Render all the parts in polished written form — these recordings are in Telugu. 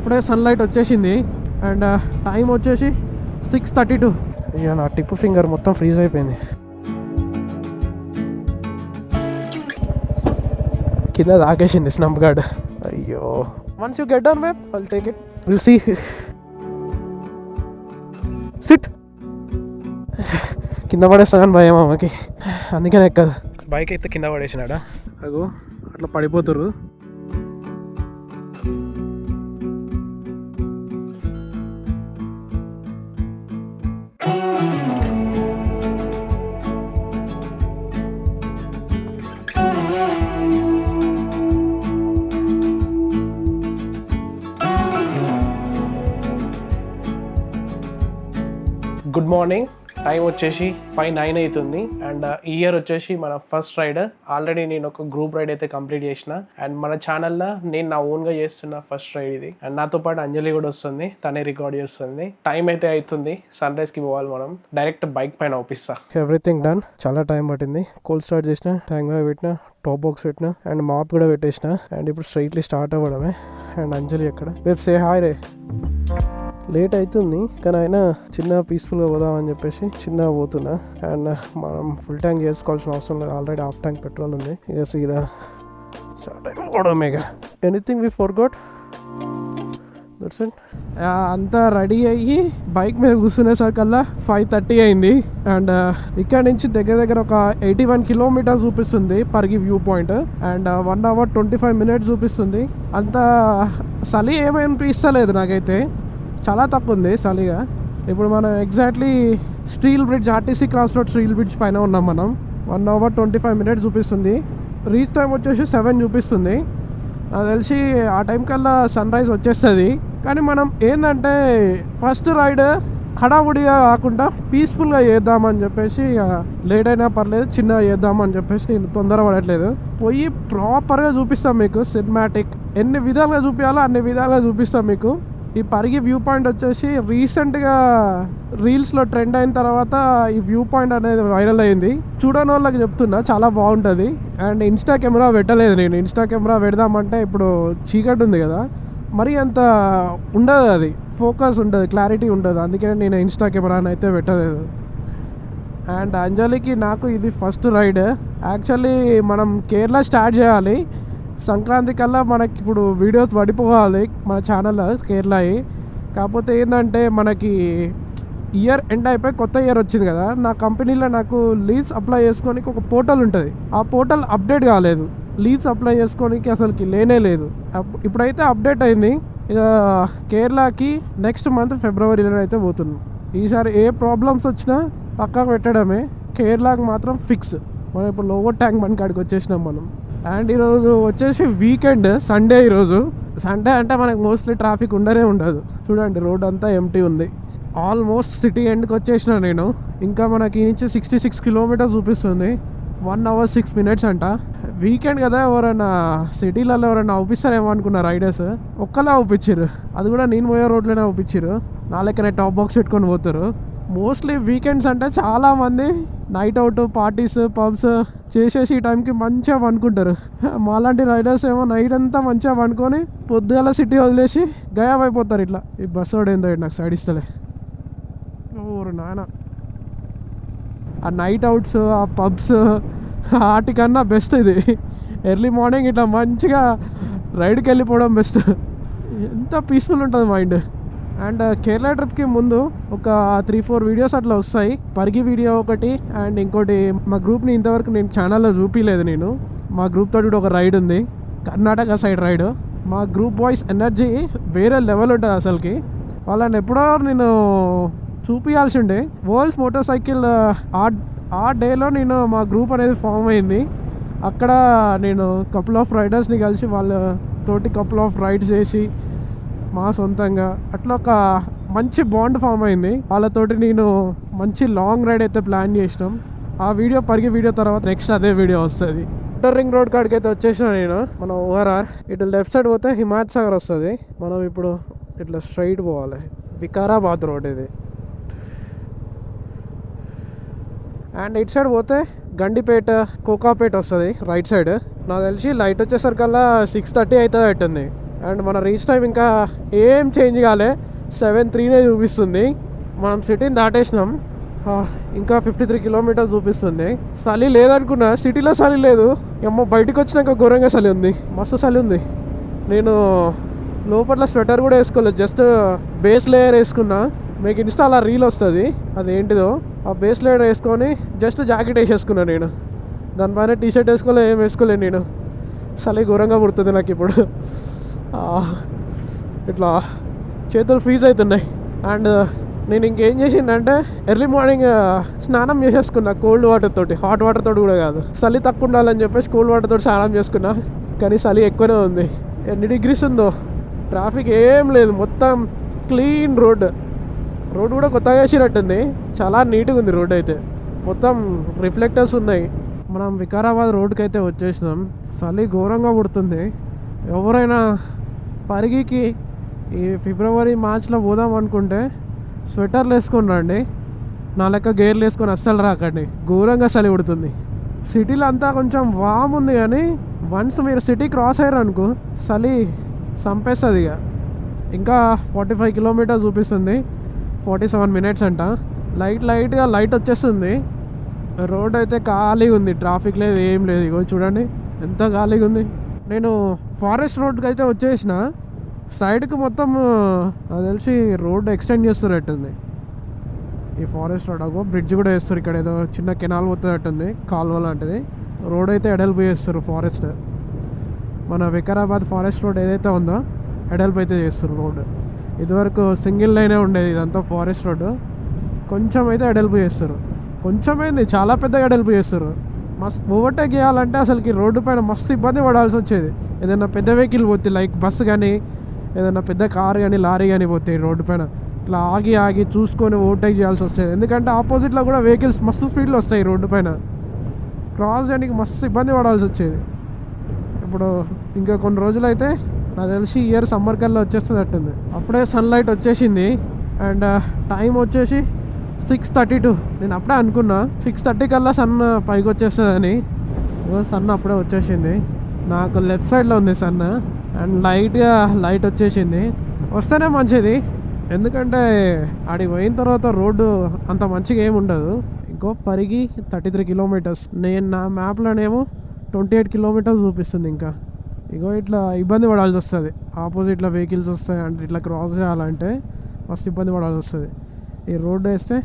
అప్పుడే సన్లైట్ వచ్చేసింది. అండ్ టైం వచ్చేసి 6:32. ఇక నా టిప్ ఫింగర్ మొత్తం ఫ్రీజ్ అయిపోయింది. కింద తాకేసింది స్నంప్ గార్డ్. అయ్యో, once you get done ma'am I'll take it, will see. Sit. కింద పడేస్తానని భయం అమ్మకి, అందుకనే ఎక్కదు. బైక్ అయితే కింద పడేసినాడా, అగో అట్లా పడిపోతుర్రు. Good morning. టైం వచ్చేసి 5:09 అవుతుంది. అండ్ ఈ ఇయర్ వచ్చేసి మన ఫస్ట్ రైడ్. ఆల్రెడీ నేను ఒక గ్రూప్ రైడ్ అయితే కంప్లీట్ చేసిన. అండ్ మన ఛానల్లో నేను నా ఓన్గా చేస్తున్న ఫస్ట్ రైడ్ ఇది. అండ్ నాతో పాటు అంజలి కూడా వస్తుంది, తనే రికార్డ్ చేస్తుంది. టైం అయితే అవుతుంది, సన్ రైజ్కి పోవాలి మనం. డైరెక్ట్ బైక్ పైన ఒప్పిస్తా. Everything done. చాలా టైం పట్టింది. కోల్డ్ స్టార్ట్ చేసిన, ట్యాంక్ బ్యాగ్ పెట్టిన, టాప్ బాక్స్ పెట్టిన, అండ్ మాప్ కూడా పెట్టేసిన. అండ్ ఇప్పుడు స్ట్రైట్లీ స్టార్ట్ అవ్వడమే. అండ్ అంజలి ఎక్కడ? రేపు సే హాయ్ రే. లేట్ అవుతుంది కానీ అయినా చిన్న పీస్ఫుల్గా పోదామని చెప్పేసి చిన్నగా పోతున్నా. అండ్ మనం ఫుల్ ట్యాంక్ చేసుకోవాల్సిన అవసరం లేదు, ఆల్రెడీ హాఫ్ ట్యాంక్ పెట్రోల్ ఉంది. ఇక సీదా స్టార్ట్ అయిపోవడమేగా. Anything we forgot? That's it. అంతా రెడీ అయ్యి బైక్ మీద కూర్చునేసరికల్లా 5:30 అయింది. అండ్ ఇక్కడ నుంచి దగ్గర ఒక 81 కిలోమీటర్స్ చూపిస్తుంది Parigi view point. And 1 hour 25 minutes చూపిస్తుంది. అంతా చలి ఏమనిపిస్తలేదు నాకైతే, చాలా తక్కువ ఉంది చలిగా. ఇప్పుడు మనం exactly steel bridge, RTC cross road steel bridge పైన ఉన్నాం మనం. 1 hour 25 minutes చూపిస్తుంది. రీచ్ టైం వచ్చేసి 7 చూపిస్తుంది. నాకు తెలిసి ఆ టైం కల్లా సన్ రైజ్ వచ్చేస్తుంది. కానీ మనం ఏంటంటే ఫస్ట్ రైడ్ హడావుడిగా కాకుండా పీస్ఫుల్గా చేద్దామని చెప్పేసి, లేట్ అయినా పర్లేదు చిన్నగా చేద్దామని చెప్పేసి నేను తొందర పడట్లేదు. పోయి ప్రాపర్గా చూపిస్తాం మీకు సినిమాటిక్. ఎన్ని విధాలుగా చూపించాలో అన్ని విధాలుగా చూపిస్తాం మీకు. ఈ పరిగి వ్యూ పాయింట్ వచ్చేసి రీసెంట్గా రీల్స్లో ట్రెండ్ అయిన తర్వాత ఈ వ్యూ పాయింట్ అనేది వైరల్ అయింది. చూడని వాళ్ళకి చెప్తున్నా, చాలా బాగుంటుంది. అండ్ ఇన్స్టా కెమెరా పెట్టలేదు నేను. ఇన్స్టా కెమెరా పెడదామంటే ఇప్పుడు చీకటి ఉంది కదా, మరి అంత ఉండదు, అది ఫోకస్ ఉండదు, క్లారిటీ ఉండదు. అందుకనే నేను ఇన్స్టా కెమెరాని అయితే పెట్టలేదు. అండ్ అంజలికి నాకు ఇది ఫస్ట్ రైడ్. యాక్చువల్లీ మనం కేరళ స్టార్ట్ చేయాలి సంక్రాంతి కల్లా. మనకి ఇప్పుడు వీడియోస్ పడిపోవాలి మన ఛానల్లో కేరళవి. కాకపోతే ఏంటంటే మనకి ఇయర్ ఎండ్ అయిపోయి కొత్త ఇయర్ వచ్చింది కదా, నా కంపెనీలో నాకు లీవ్స్ అప్లై చేసుకోనికి ఒక పోర్టల్ ఉంటుంది. ఆ పోర్టల్ అప్డేట్ కాలేదు, లీవ్స్ అప్లై చేసుకోనికి అసలుకి లేనే లేదు. ఇప్పుడైతే అప్డేట్ అయింది. ఇక కేరళకి నెక్స్ట్ మంత్ ఫిబ్రవరిలో అయితే పోతున్నాం. ఈసారి ఏ ప్రాబ్లమ్స్ వచ్చినా పక్కకు పెట్టడమే. కేరళకి మాత్రం ఫిక్స్. మనం ఇప్పుడు లోవర్ ట్యాంక్ బండ్ కాడికి వచ్చేసినాం మనం. అండ్ ఈరోజు వచ్చేసి వీకెండ్, సండే. ఈరోజు సండే అంటే మనకు మోస్ట్లీ ట్రాఫిక్ ఉండనే ఉండదు. చూడండి రోడ్ అంతా ఎంటీ ఉంది. ఆల్మోస్ట్ సిటీ ఎండ్కి వచ్చేసిన నేను. ఇంకా మనకి నుంచి 66 కిలోమీటర్స్ చూపిస్తుంది. 1 hour 6 minutes అంట. వీకెండ్ కదా, ఎవరైనా సిటీలలో ఎవరైనా అవుపిస్తారేమో అనుకున్న రైడర్స్. ఒక్కలా అవుపించారు, అది కూడా నేను పోయే రోడ్లోనే అవుపించారు. నా లెక్కనే టాప్ బాక్స్ పెట్టుకొని పోతారు. మోస్ట్లీ వీకెండ్స్ అంటే చాలామంది నైట్ అవుట్, పార్టీస్, పబ్స్ చేసేసి ఈ టైంకి మంచిగా పండుకుంటారు. మాలాంటి రైడర్స్ ఏమో నైట్ అంతా మంచిగా పండుకొని పొద్దుగాల సిటీ వదిలేసి గయాబ్ అయిపోతారు. ఇట్లా ఈ బస్ రోడ్ ఏందో నాకు సైడ్ ఇస్తలే. ఓరు నాయన, ఆ నైట్ అవుట్స్, ఆ పబ్స్ వాటికన్నా బెస్ట్ ఇది. ఎర్లీ మార్నింగ్ ఇట్లా మంచిగా రైడ్కి వెళ్ళిపోవడం బెస్ట్. ఎంత పీస్ఫుల్ ఉంటుంది మైండ్. అండ్ కేరళ ట్రిప్కి ముందు ఒక 3-4 వీడియోస్ అట్లా వస్తాయి. పరిగి వీడియో ఒకటి, అండ్ ఇంకోటి మా గ్రూప్ని ఇంతవరకు నేను ఛానల్లో చూపించలేదు. నేను మా గ్రూప్ తోటి ఒక రైడ్ ఉంది, కర్ణాటక సైడ్ రైడ్. మా గ్రూప్ బాయ్స్ ఎనర్జీ వేరే లెవెల్ ఉంటుంది అసలుకి. వాళ్ళని ఎప్పుడో నేను చూపించాల్సి ఉండే. వరల్డ్స్ మోటార్ సైకిల్ ఆ డేలో నేను మా గ్రూప్ అనేది ఫామ్ అయింది. అక్కడ నేను కపుల్ ఆఫ్ రైడర్స్ని కలిసి వాళ్ళతోటి కపుల్ ఆఫ్ రైడ్స్ చేసి మా సొంతంగా అట్లా ఒక మంచి బాండ్ ఫామ్ అయింది. వాళ్ళతోటి నేను మంచి లాంగ్ రైడ్ అయితే ప్లాన్ చేసినాం. ఆ వీడియో పరిగి వీడియో తర్వాత నెక్స్ట్ అదే వీడియో వస్తుంది. అవుటర్ రింగ్ రోడ్ కాడికి అయితే వచ్చేసిన నేను. మనం ఓఆర్ఆర్ ఇటు లెఫ్ట్ సైడ్ పోతే హిమాయత్ సాగర్ వస్తుంది. మనం ఇప్పుడు ఇట్లా స్ట్రైట్ పోవాలి. వికారాబాద్ రోడ్ ఇది. అండ్ ఇటు సైడ్ పోతే గండిపేట, కోకాపేట వస్తుంది రైట్ సైడ్. నాకు తెలిసి లైట్ వచ్చేసరికల్లా 6:30 అవుతుంది. అండ్ మన రీచ్ టైం ఇంకా ఏం చేంజ్ కాలే, 7:03 చూపిస్తుంది. మనం సిటీని దాటేసినాం, ఇంకా 53 కిలోమీటర్స్ చూపిస్తుంది. చలి లేదనుకున్నా, సిటీలో చలి లేదు. ఏమో బయటకు వచ్చినాక ఘోరంగా చలి ఉంది, మస్తు చలి ఉంది. నేను లోపల స్వెటర్ కూడా వేసుకోలేదు, జస్ట్ బేస్ లేయర్ వేసుకున్నా. మీకు ఇన్స్టాలో రీల్ వస్తుంది, అదేంటిదో. ఆ బేస్ లేయర్ వేసుకొని జస్ట్ జాకెట్ వేసేసుకున్నా నేను. దానిపైన టీ షర్ట్ వేసుకోలేదు, ఏం వేసుకోలేదు నేను. చలి ఘోరంగా పుడుతుంది నాకు ఇప్పుడు. ఇట్లా చేతులు ఫ్రీజ్ అవుతున్నాయి. అండ్ నేను ఇంకేం చేసిందంటే ఎర్లీ మార్నింగ్ స్నానం చేసేసుకున్నా కోల్డ్ వాటర్ తోటి, హాట్ వాటర్ తోటి కూడా కాదు. చలి తక్కువ ఉండాలని చెప్పేసి కోల్డ్ వాటర్ తోటి స్నానం చేసుకున్నా, కానీ చలి ఎక్కువనే ఉంది. ఎన్ని డిగ్రీస్ ఉందో, ట్రాఫిక్ ఏం లేదు, మొత్తం క్లీన్ రోడ్ కూడా కొత్తగా వేసినట్టుంది. చాలా నీట్గా ఉంది రోడ్ అయితే, మొత్తం రిఫ్లెక్టర్స్ ఉన్నాయి. మనం వికారాబాద్ రోడ్కి అయితే వచ్చేసినాం. చలి ఘోరంగా పుడుతుంది. ఎవరైనా పరిగికి ఈ ఫిబ్రవరి మార్చ్లో పోదాం అనుకుంటే స్వెటర్లు వేసుకొని రండి, నా లెక్క గేర్లు వేసుకొని అస్సలు రాకండి, ఘోరంగా చలి పుడుతుంది. సిటీలో అంతా కొంచెం వామ్ ఉంది, కానీ వన్స్ మీరు సిటీ క్రాస్ అయ్యారు అనుకో చలి చంపేస్తుంది. ఇంకా 45 కిలోమీటర్స్ చూపిస్తుంది, 47 మినిట్స్ అంట. లైట్గా లైట్ వచ్చేస్తుంది. రోడ్ అయితే ఖాళీగా ఉంది, ట్రాఫిక్ లేదు, ఏం లేదు. ఇగో చూడండి ఎంత ఖాళీగా ఉంది. నేను ఫారెస్ట్ రోడ్కి అయితే వచ్చేసిన, సైడ్కి మొత్తం నాకు తెలిసి రోడ్ ఎక్స్టెండ్ చేస్తున్నట్టుంది. ఈ ఫారెస్ట్ రోడ్ అగో బ్రిడ్జ్ కూడా వేస్తారు, ఇక్కడ ఏదో చిన్న కెనాల్ పోతున్నట్టుంది, కాలువ లాంటిది. రోడ్ అయితే ఎడల్పు చేస్తారు ఫారెస్ట్. మన వికారాబాద్ ఫారెస్ట్ రోడ్ ఏదైతే ఉందో ఎడల్పు అయితే చేస్తారు రోడ్. ఇదివరకు సింగిల్ లైనే ఉండేది, ఇదంతా ఫారెస్ట్ రోడ్డు. కొంచెం అయితే ఎడల్పు చేస్తారు, కొంచెమైంది చాలా పెద్దగా ఎడల్పు చేస్తారు. మస్తు ఓవర్టేక్ చేయాలంటే అసలుకి రోడ్డు పైన మస్తు ఇబ్బంది పడాల్సి వచ్చేది. ఏదైనా పెద్ద వెహికల్ పోతే, లైక్ బస్సు కానీ ఏదైనా పెద్ద కారు కానీ లారీ కానీ పోతాయి రోడ్డు పైన, ఇట్లా ఆగి చూసుకొని ఓవర్టేక్ చేయాల్సి వస్తుంది. ఎందుకంటే ఆపోజిట్లో కూడా వెహికల్స్ మస్తు స్పీడ్లో వస్తాయి రోడ్డు పైన, క్రాస్ చేయడానికి మస్తు ఇబ్బంది పడాల్సి వచ్చేది. ఇప్పుడు ఇంకా కొన్ని రోజులు అయితే నాకు తెలిసి ఇయర్ సమ్మర్ కల్లా వచ్చేస్తుంది అట్టుంది. అప్పుడే సన్లైట్ వచ్చేసింది. అండ్ టైం వచ్చేసి 6:32. నేను అప్పుడే అనుకున్నా 6:30 కల్లా సన్ పైకి వచ్చేస్తుందని. సన్ అప్పుడే వచ్చేసింది. నాకు లెఫ్ట్ సైడ్లో ఉంది సన్. అండ్ లైట్ వచ్చేసింది. వస్తేనే మంచిది, ఎందుకంటే ఆడికి పోయిన తర్వాత రోడ్డు అంత మంచిగా ఏమి ఉండదు. ఇంకో పరిగి 33 కిలోమీటర్స్, నేను నా మ్యాప్లోనేమో 28 కిలోమీటర్స్ చూపిస్తుంది. ఇంకా ఇగో ఇట్లా ఇబ్బంది పడాల్సి వస్తుంది, ఆపోజిట్లో వెహికల్స్ వస్తాయి అంటే ఇట్లా క్రాస్ చేయాలంటే మస్తు ఇబ్బంది పడాల్సి వస్తుంది. ఈ రోడ్డు వేస్తే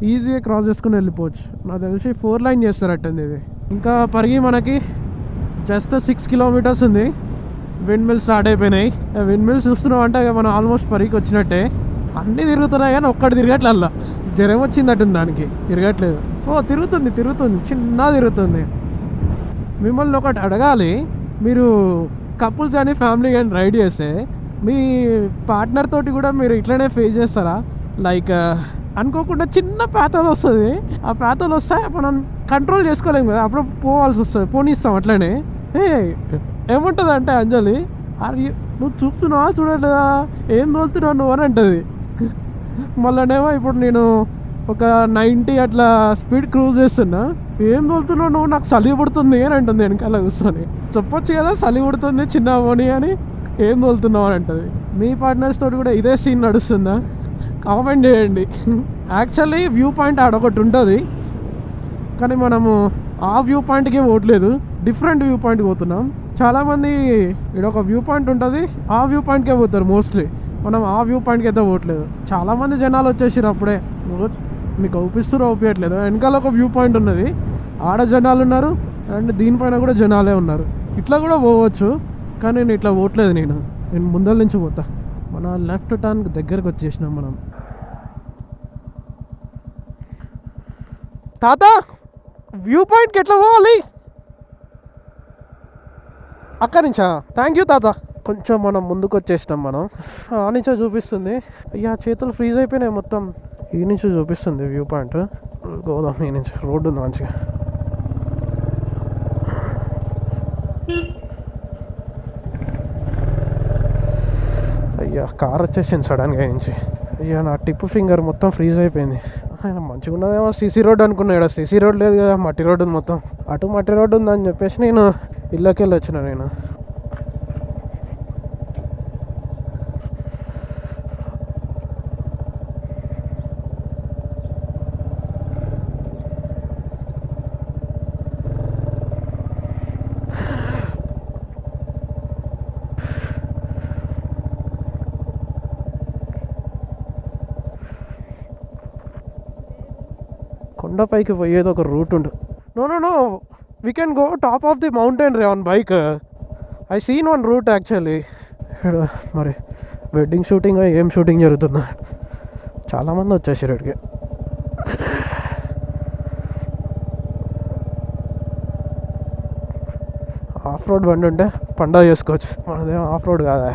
ఈజీగా క్రాస్ చేసుకుని వెళ్ళిపోవచ్చు. నాకు తెలిసి 4 లైన్ చేస్తారట్టుంది ఇది. ఇంకా పరిగి మనకి జస్ట్ 6 కిలోమీటర్స్ ఉంది. విండ్ మిల్స్ స్టార్ట్ అయిపోయినాయి. విండ్ మిల్స్ చూస్తున్నాం అంటే మనం ఆల్మోస్ట్ పరిగి వచ్చినట్టే. అన్నీ తిరుగుతున్నాయి కానీ ఒక్కటి తిరగట్లల్లా, జ్వరం వచ్చిందట్టుంది దానికి, తిరగట్లేదు. తిరుగుతుంది చిన్న తిరుగుతుంది. మిమ్మల్ని ఒకటి అడగాలి, మీరు కపుల్స్ కానీ ఫ్యామిలీ కానీ రైడ్ చేస్తే మీ పార్ట్నర్ తోటి కూడా మీరు ఇట్లనే ఫేస్ చేస్తారా? లైక్ అనుకోకుండా చిన్న పేతలు వస్తుంది, ఆ పేతలు వస్తే మనం కంట్రోల్ చేసుకోలేము కదా, అప్పుడు పోవాల్సి వస్తుంది, పోనిస్తాం అట్లనే. ఏముంటుంది అంటే అంజలి, నువ్వు చూస్తున్నావా చూడలేదా, ఏం తోలుతున్నావు నువ్వు అని అంటుంది. మళ్ళనేమో ఇప్పుడు నేను ఒక 90 అట్లా స్పీడ్ క్రూజ్ చేస్తున్నా, ఏం తోలుతున్నావు నువ్వు, నాకు చలి పుడుతుంది అని అంటుంది వెనకాల కూర్చొని. చెప్పొచ్చు కదా చలి పుడుతుంది చిన్న పోనీ అని, ఏం తోలుతున్నావు అని అంటుంది. మీ పార్ట్నర్స్ తోటి కూడా ఇదే సీన్ నడుస్తుందా? కామెంట్ చేయండి. యాక్చువల్లీ వ్యూ పాయింట్ ఆడొకటి ఉంటుంది, కానీ మనము ఆ వ్యూ పాయింట్కే పోవట్లేదు, డిఫరెంట్ వ్యూ పాయింట్కి పోతున్నాం. చాలామంది ఇక్కడ ఒక వ్యూ పాయింట్ ఉంటుంది, ఆ వ్యూ పాయింట్కే పోతారు మోస్ట్లీ. మనం ఆ వ్యూ పాయింట్కి అయితే పోవట్లేదు. చాలామంది జనాలు వచ్చేసారు అప్పుడే, మీకు అవుపిస్తారో అవుపియట్లేదు. వెనకాల ఒక వ్యూ పాయింట్ ఉన్నది, ఆడ జనాలు ఉన్నారు, అండ్ దీనిపైన కూడా జనాలే ఉన్నారు. ఇట్లా కూడా పోవచ్చు, కానీ నేను ఇట్లా పోవట్లేదు. నేను ముందర నుంచి పోతా. మన లెఫ్ట్ టర్న్ దగ్గరకు వచ్చేసినాం మనం. తాత వ్యూ పాయింట్కి ఎట్లా పోవాలి? అక్కడి నుంచా? థ్యాంక్ యూ తాత. కొంచెం మనం ముందుకు వచ్చేసినాం. మనం ఆ నుంచో చూపిస్తుంది. అయ్యా చేతులు ఫ్రీజ్ అయిపోయినాయి మొత్తం. ఈ నుంచి చూపిస్తుంది వ్యూ పాయింట్. గోదాం ఈ నుంచి రోడ్డు ఉంది మంచిగా. అయ్యా కార్ వచ్చేసింది సడన్గా నుంచి. అయ్యా నా టిప్ ఫింగర్ మొత్తం ఫ్రీజ్ అయిపోయింది. మంచిగా ఉన్నదేమో సీసీ రోడ్ అనుకున్నా, ఇక్కడ సీసీ రోడ్ లేదు కదా, మట్టి రోడ్డు ఉంది మొత్తం. అటు మట్టి రోడ్డు ఉందని చెప్పేసి నేను ఇళ్ళకి వెళ్ళి వచ్చిన. నేను కొండపైకి పోయేది ఒక రూట్ ఉండు. No we can go top of the mountain ray on bike. I seen one route actually. మరి వెడ్డింగ్ షూటింగ్ ఏం షూటింగ్ జరుగుతుందా, చాలామంది వచ్చేసారు ఇక్కడికి. ఆఫ్ రోడ్ బండి ఉంటే పండగ చేసుకోవచ్చు, మనదేమో ఆఫ్ రోడ్ కాదా.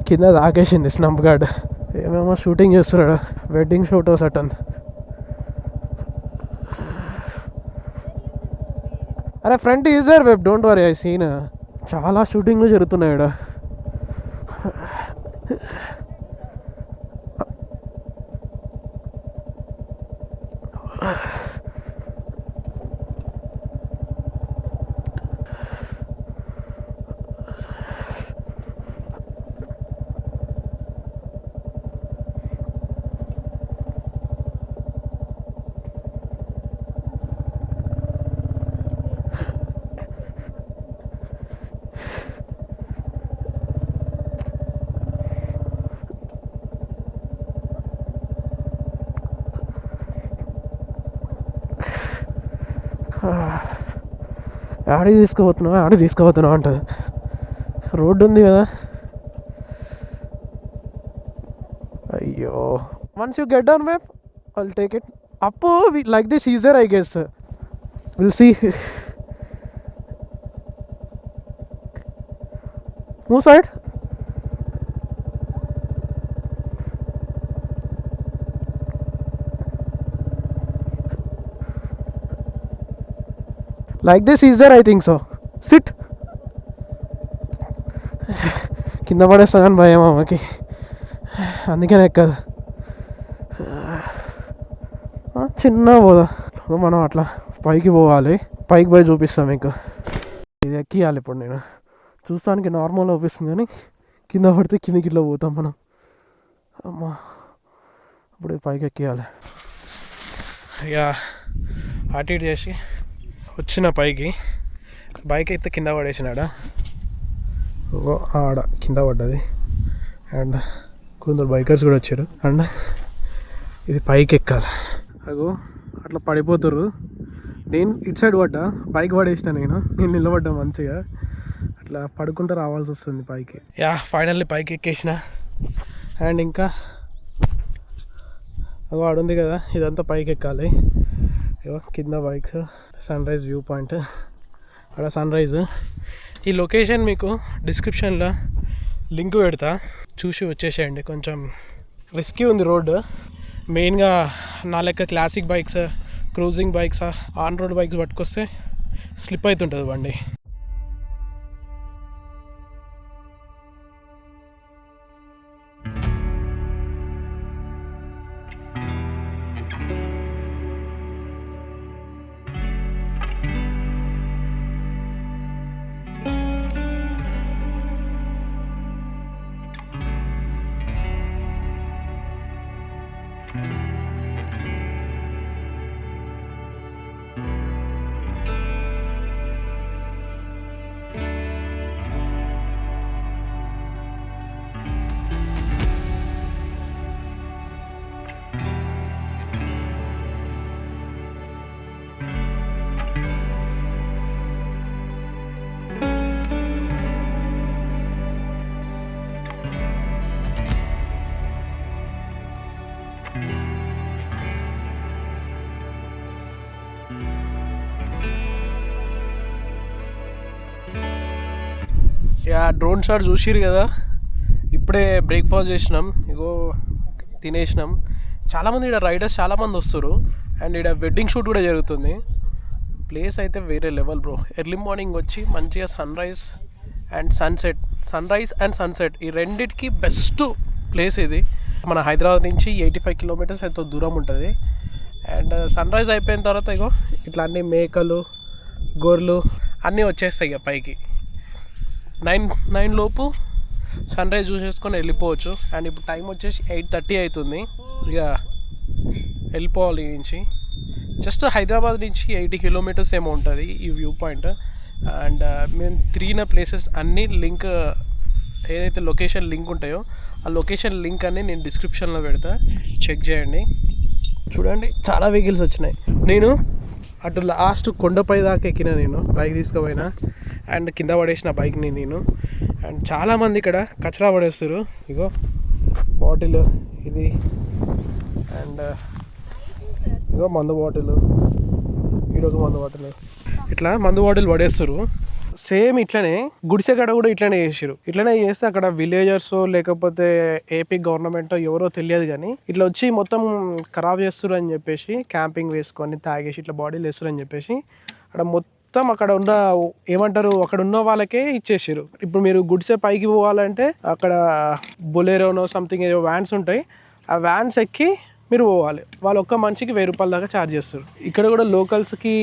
కింద తాకేసింది స్నంప్ గార్డ్. ఏమేమో షూటింగ్ చేస్తున్నాడు, వెడ్డింగ్ ఫోటోస్ అటన్. అరే front ఈజర్ web, don't worry, I seen. చాలా షూటింగ్లు జరుగుతున్నాయి ఇక్కడ. ఆడికి తీసుకుపోతున్నావు అంటది. రోడ్డు ఉంది కదా. అయ్యో, once you get down map I'll take it up. Like this easier I guess, will see. Move side. Like this is there, I think so. Sit. కింద పడేస్తా కానీ భయం అమ్మకి, అందుకనే ఎక్కదు. చిన్న పోదా మనం, అట్లా పైకి పోవాలి. పైకి పోయి చూపిస్తాం మీకు. ఇది ఎక్కియాలి ఇప్పుడు. నేను చూస్తానికి నార్మల్ అనిపిస్తుంది కానీ కింద పడితే కిందికి ఇట్లా పోతాం మనం. అమ్మా, ఇప్పుడు పైకి ఎక్కియాలి. ఇక అటు ఇటు చేసి వచ్చిన పైకి. బైక్ అయితే కింద పడేసినాడ, ఆడ కింద పడ్డది. అండ్ కొందరు బైకర్స్ కూడా వచ్చారు. అండ్ ఇది పైకి ఎక్కాలి. అగో అట్లా పడిపోతారు. నేను ఇటు సైడ్ పడ్డా, బైక్ పడేసిన. నేను నిలబడ్డా మంచిగా. అట్లా పడుకుంటూ రావాల్సి వస్తుంది పైకి. ఫైనల్లీ పైకి ఎక్కేసిన. అండ్ ఇంకా అగో ఆడుంది కదా, ఇదంతా పైకి ఎక్కాలి. కింద bikes, sunrise viewpoint, అక్కడ సన్ రైజ్. ఈ లొకేషన్ మీకు డిస్క్రిప్షన్లో లింక్ పెడతా, చూసి వచ్చేసేయండి. కొంచెం రిస్కీ ఉంది రోడ్డు. మెయిన్గా నా లెక్క classic bikes, cruising bikes, on road bikes పట్టుకొస్తే స్లిప్ అవుతుంటుంది బండి. డ్రోన్ షాట్ చూసిరు కదా. ఇప్పుడే బ్రేక్ఫాస్ట్ చేసినాం, ఇగో తినేసినాం. చాలామంది ఇక్కడ రైడర్స్ చాలామంది వస్తారు. అండ్ ఇక్కడ వెడ్డింగ్ షూట్ కూడా జరుగుతుంది. ప్లేస్ అయితే వేరే లెవెల్ బ్రో. ఎర్లీ మార్నింగ్ వచ్చి మంచిగా సన్ రైజ్ అండ్ సన్సెట్ ఈ రెండిటికి బెస్ట్ ప్లేస్ ఇది. మన హైదరాబాద్ నుంచి 85 కిలోమీటర్స్ ఎంతో దూరం ఉంటుంది. అండ్ సన్ రైజ్ అయిపోయిన తర్వాత ఇగో ఇట్లా అన్ని మేకలు, గొర్రెలు అన్నీ వచ్చేస్తాయి ఇక పైకి. 9 లోపు సన్ రైజ్ చూసేసుకొని వెళ్ళిపోవచ్చు. అండ్ ఇప్పుడు టైం వచ్చేసి 8:30 అవుతుంది. ఇక వెళ్ళిపోవాలి ఈ నుంచి. జస్ట్ హైదరాబాద్ నుంచి 80 కిలోమీటర్స్ ఏమో ఉంటుంది ఈ వ్యూ పాయింట్. అండ్ మేము తిరిగిన ప్లేసెస్ అన్నీ లింక్, ఏదైతే లొకేషన్ లింక్ ఉంటాయో ఆ లొకేషన్ లింక్ అన్నీ నేను డిస్క్రిప్షన్లో పెడతా, చెక్ చేయండి. చూడండి చాలా వెహికల్స్ వచ్చినాయి. నేను అటు లాస్ట్ కొండపై దాకా ఎక్కిన, నేను బైక్ తీసుకుపోయినా అండ్ కింద పడేసిన బైక్ని నేను. అండ్ చాలామంది ఇక్కడ కచరా పడేస్తారు. ఇగో బాటిల్ ఇది, అండ్ ఇగో మందు బాటిల్, ఈడొక మందు బాటిల్, ఇట్లా మందు బాటిల్ పడేస్తారు. సేమ్ ఇట్లనే గుడిసెగడ కూడా ఇట్లనే చేసారు. ఇట్లనే చేస్తే అక్కడ విలేజర్స్ లేకపోతే ఏపీ గవర్నమెంట్ ఎవరో తెలియదు కానీ ఇట్లా వచ్చి మొత్తం ఖరాబ్ చేస్తారు అని చెప్పేసి, క్యాంపింగ్ వేసుకొని తాగేసి ఇట్లా బాడీలు వేస్తారు అని చెప్పేసి అక్కడ మొత్తం అక్కడ ఉన్న ఏమంటారు అక్కడ ఉన్న వాళ్ళకే ఇచ్చేసారు. ఇప్పుడు మీరు గుడిసె పైకి పోవాలంటే అక్కడ బొలేరోనో సంథింగ్ ఏదో వ్యాన్స్ ఉంటాయి, ఆ వ్యాన్స్ ఎక్కి మీరు పోవాలి. వాళ్ళు ఒక్క మనిషికి 1000 రూపాయల దాకా ఛార్జ్ చేస్తారు. ఇక్కడ కూడా లోకల్స్కి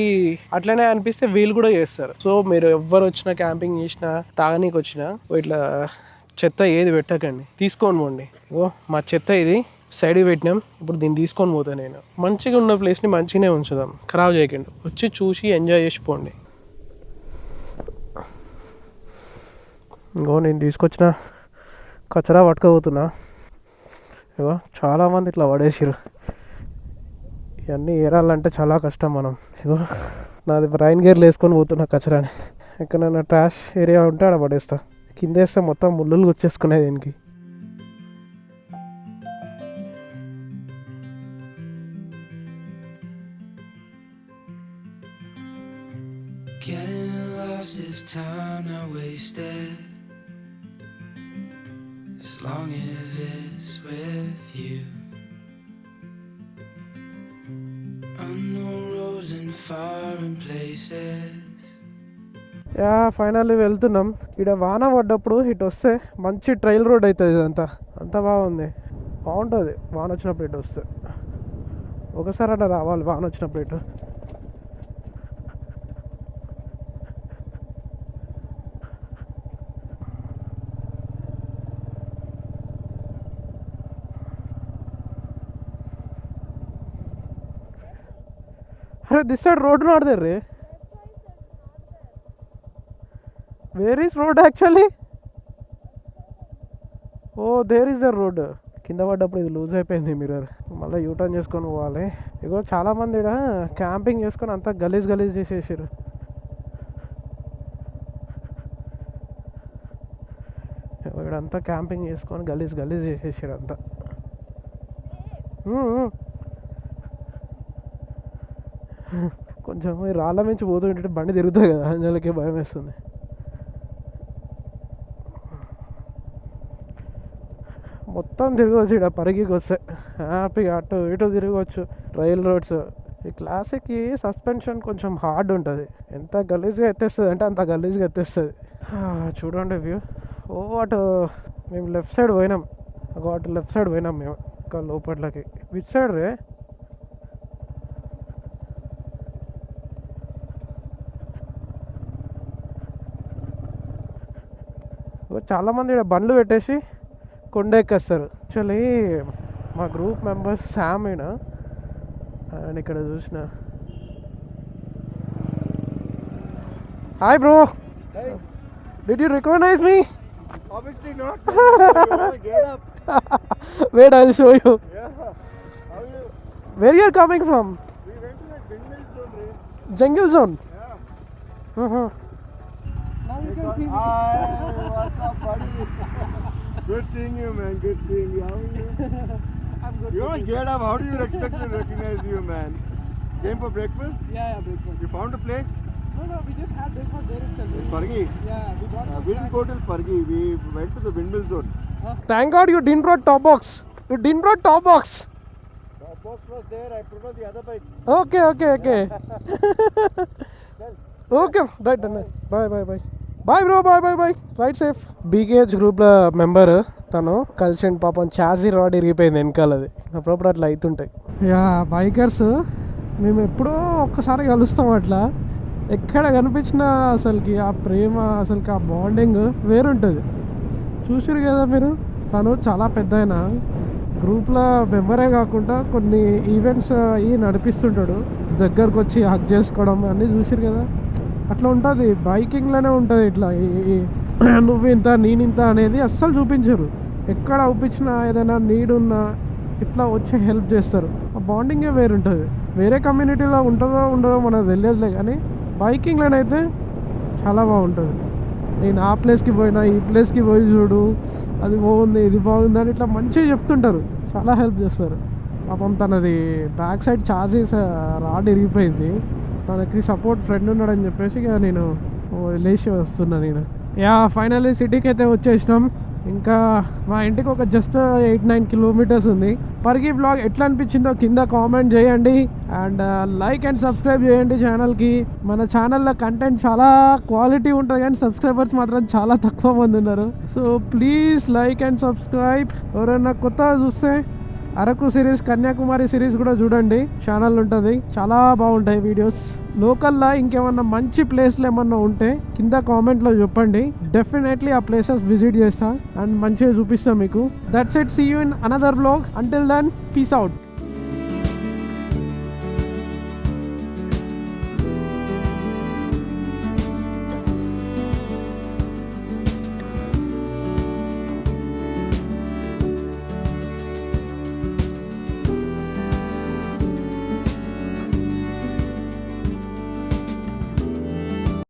అట్లనే అనిపిస్తే వీళ్ళు కూడా చేస్తారు. సో మీరు ఎవ్వరు వచ్చినా, క్యాంపింగ్ చేసినా, తాగనీకి వచ్చినా ఇట్లా చెత్త ఏది పెట్టకండి, తీసుకొని పోండి. ఇగో మా చెత్త ఇది సైడ్కి పెట్టినాం, ఇప్పుడు దీన్ని తీసుకొని పోతా నేను. మంచిగా ఉన్న ప్లేస్ని మంచిగానే ఉంచుదాం, ఖరాబ్ చేయకండి. వచ్చి చూసి ఎంజాయ్ చేసిపోండి. ఇంకో నేను తీసుకొచ్చిన కచరా పట్టుకోబోతున్నా. ఇగో చాలామంది ఇట్లా పడేసారు. ఇవన్నీ ఏరాలంటే చాలా కష్టం మనం. ఇగో నాది రైన్ గేర్లు వేసుకొని పోతున్నా కచరాని. ఎక్కడైనా ట్రాష్ ఏరియా ఉంటే అక్కడ పడేస్తా. కింద వేస్తే మొత్తం ముళ్ళులు వచ్చేసుకున్నాయి దీనికి. As long as it's with you, unknown roads and foreign places. Yeah finally వెళ్తున్నాం. ఇక్కడ వాన పడ్డప్పుడు ఇటు వస్తే మంచి ట్రైల్ రోడ్ అవుతుంది. ఇదంతా అంతా బాగుంది, బాగుంటుంది వాన వచ్చినప్పుడు ఇటు వస్తే. ఒకసారి అలా రావాలి వాన వచ్చినప్పుడు ఇటు. अरे this side road not there re. Where is road actually? Oh there is a road. కింద పడ్డప్పుడు ఇది లూజ్ అయిపోయింది మిర్రర్, మళ్ళీ యూటర్న్ చేసుకొని పోవాలి. ఇగో చాలామంది ఇక్కడ క్యాంపింగ్ చేసుకొని అంతా గలీజ్ గలీజ్ చేసేసారు. ఇక్కడ అంతా క్యాంపింగ్ చేసుకొని గలీజ్ గలీజ్ చేసేసారు అంతా. కొంచెం రాళ్ళ మించి పోతుంటే బండి తిరుగుతుంది కదా, అందులోకే భయం వేస్తుంది. మొత్తం తిరగవచ్చు ఇక్కడ పరిగికి వస్తే, హ్యాపీగా అటు ఇటు తిరగవచ్చు. Rail roads. ఈ క్లాసిక్కి సస్పెన్షన్ కొంచెం హార్డ్ ఉంటుంది, ఎంత గలీజ్గా ఎత్తేస్తుంది అంటే అంత గలీజ్గా ఎత్తేస్తుంది. చూడండి వ్యూ. ఓ అటు మేము లెఫ్ట్ సైడ్ పోయినాం, అటు లెఫ్ట్ సైడ్ పోయినాం మేము ఇంకా లోపట్లకి. విచ్ సైడ్ రే? చాలామంది ఇక్కడ బండ్లు పెట్టేసి కొండ ఎక్కేస్తారు. యాక్చువల్లీ మా గ్రూప్ మెంబర్స్ శామ్ ఈయన, అండ్ ఇక్కడ చూసిన. Hi bro, did you recognise me? Obviously not. Get up. Wait, I'll show you. Yeah. How are you? Where you are coming from? We went to that jungle zone, Ray. Jungle zone? Yeah. Now you can see me. Hi, what's up, buddy? Good seeing you, man. Good seeing you. How are you? I'm good. You want to get up? How do you expect to recognize you, man? Came for breakfast? Yeah, breakfast. You found a place? No, we just had breakfast there itself. Pargi? Yeah, we brought some We didn't snacks. go till Pargi. We went to the windmill zone. Thank God you didn't brought top box. You didn't brought top box. The box was there. I put on the other bike. Okay. Okay, right done. Bye. Bye bro, bye. Right safe. BKH గ్రూప్లో మెంబర్ తను కలిసి పాపం చాసీ రాడ్ ఇరిగిపోయింది వెనకాలది. అప్పుడప్పుడు అట్లా అవుతుంటాయి. యా బైకర్స్ మేము ఎప్పుడో ఒక్కసారి కలుస్తాం అట్లా. ఎక్కడ కనిపించినా అసలుకి ఆ ప్రేమ, అసలుకి ఆ బాండింగ్ వేరుంటుంది. చూసిరు కదా మీరు. తను చాలా పెద్ద ఆయన, గ్రూప్లో మెంబరే కాకుండా కొన్ని ఈవెంట్స్ అవి నడిపిస్తుంటాడు, దగ్గరకు వచ్చి హక్ చేసుకోవడం అన్నీ చూసారు కదా. అట్లా ఉంటుంది బైకింగ్లోనే ఉంటుంది. ఇట్లా నువ్వు ఇంత నేనింత అనేది అస్సలు చూపించరు. ఎక్కడ చూపించినా ఏదైనా నీడ్ ఉన్నా ఇట్లా వచ్చి హెల్ప్ చేస్తారు. ఆ బాండింగే వేరుంటుంది. వేరే కమ్యూనిటీలో ఉంటుందో ఉండదో మనకు తెలియదులే, కానీ బైకింగ్లోనైతే చాలా బాగుంటుంది. నేను ఆ ప్లేస్కి పోయినా ఈ ప్లేస్కి పోయి చూడు, అది బాగుంది ఇది బాగుంది అని ఇట్లా మంచిగా చెప్తుంటారు, చాలా హెల్ప్ చేస్తారు. పాపం తనది బ్యాక్ సైడ్ చార్జెస్ రాడ్ ఇరిగిపోయింది, తనకి సపోర్ట్ ఫ్రెండ్ ఉన్నాడని చెప్పేసి ఇక నేను లేచి వస్తున్నా. నేను ఫైనల్లీ సిటీకి అయితే వచ్చేసినాం. ఇంకా మా ఇంటికి ఒక జస్ట్ 8-9 కిలోమీటర్స్ ఉంది. పర్గి బ్లాగ్ ఎట్లా అనిపించిందో కింద కామెంట్ చేయండి అండ్ లైక్ అండ్ సబ్స్క్రైబ్ చేయండి ఛానల్కి. మన ఛానల్లో కంటెంట్ చాలా క్వాలిటీ ఉంటుంది కానీ సబ్స్క్రైబర్స్ మాత్రం చాలా తక్కువ మంది ఉన్నారు. So please like and subscribe. ఎవరైనా కొత్తగా చూస్తే అరకు సిరీస్, కన్యాకుమారి సిరీస్ కూడా చూడండి, ఛానల్ ఉంటుంది, చాలా బాగుంటాయి వీడియోస్. లోకల్లో ఇంకేమన్నా మంచి ప్లేస్లు ఏమన్నా ఉంటే కింద కామెంట్లో చెప్పండి, డెఫినెట్లీ ఆ ప్లేసెస్ విజిట్ చేస్తా అండ్ మంచిగా చూపిస్తా మీకు. That's it, see you in another vlog. Until then, peace out.